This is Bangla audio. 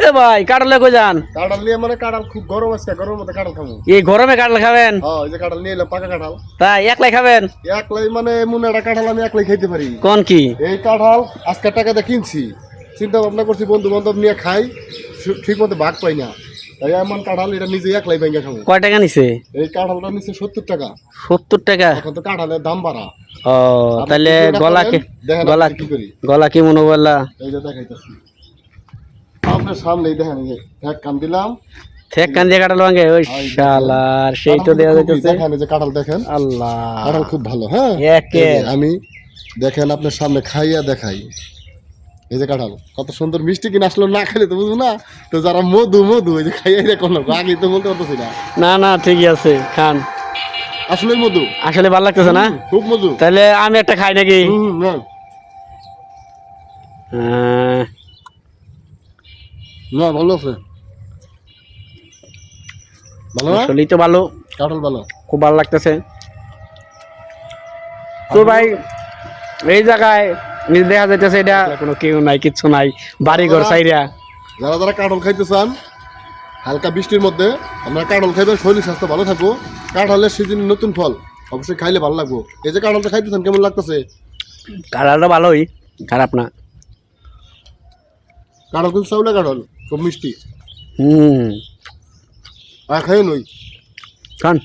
এ ভাই কাঁঠালে কই যান? কাঁঠাল নিয়ে মানে কাঁঠাল খুব গরম আজকে, গরমের মধ্যে কাঁঠাল খাবো। এই গরমে কাঁঠাল খাবেন? হ্যাঁ, এই যে কাঁঠাল নিয়ে এলাম, পাকা কাঁঠাল। তাই একলাই খাবেন? একলাই মানে এমন একটা কাঁঠাল আমি একলাই খাইতে পারি। কোন কি? এই কাঁঠাল আজকে টাকাতে কিনছি, চিন্তা ভাবনা করছি বন্ধু বান্ধব নিয়ে খাই, ঠিক মতো ভাগ পাই না, তাই এমন কাঁঠাল এটা নিজে একলাই ভেঙে খাবো। কয় টাকা নিছে? এই কাঁঠালটা নিচ্ছে 70 টাকা। 70 টাকা? এখন তো কাঁঠালের দাম বাড়া। ও তাহলে গলা কি, দেখেন গলা কি করি, গলা কি মনে বললা? এই যে দেখাইতেছি আপনার সামনেই, দেখেন এই যে এক কান দিলাম, ঠেক কান দিয়ে কাঁঠাল ভাঙে? ওই শালার সেই তো দেয়া যাইতেছে। দেখেন এই যে কাঁঠাল দেখেন, আল্লাহ কাঁঠাল খুব ভালো। হ্যাঁ, একে এই যে আমি দেখেন আপনার সামনে খাইয়া দেখাই, এই যে কাঁঠাল কত সুন্দর মিষ্টি, কিনা আসলে না খেলে তো বুঝবো না। তো যারা মধু মধু এই যে খাইয়া দেখুন, আগে তো বলতে পারতেছি না। না না ঠিকই আছে, খান। আসলে মধু, আসলে ভালো লাগতেছে না? খুব মধু। তাহলে আমি একটা খাই নাকি? না না, ভালো আছে, ভালো না? আসলেই তো ভালো, কাঁঠাল ভালো। খুব ভালো লাগতেছে তো ভাই। এই জায়গায় নিজে দেখা যাইতেছে এটা কোনো কেউ নাই, কিচ্ছু নাই, বাড়ি ঘর সাইরা। যারা যারা কাঁঠাল খাইতে চান হালকা বৃষ্টির মধ্যে, আমরা কাঁঠাল খাইবেন, শরীর স্বাস্থ্য ভালো থাকবো। কাঁঠালের সিজন নতুন ফল, অবশ্যই খাইলে ভালো লাগবো। এই যে কাঁঠালটা খাইতেছেন কেমন লাগতেছে? কাঁঠালটা ভালোই, খারাপ না। কাঁঠাল কিন্তু চাউলে কাঁঠাল, খুব মিষ্টি। হুম, আর খাই নই, খান।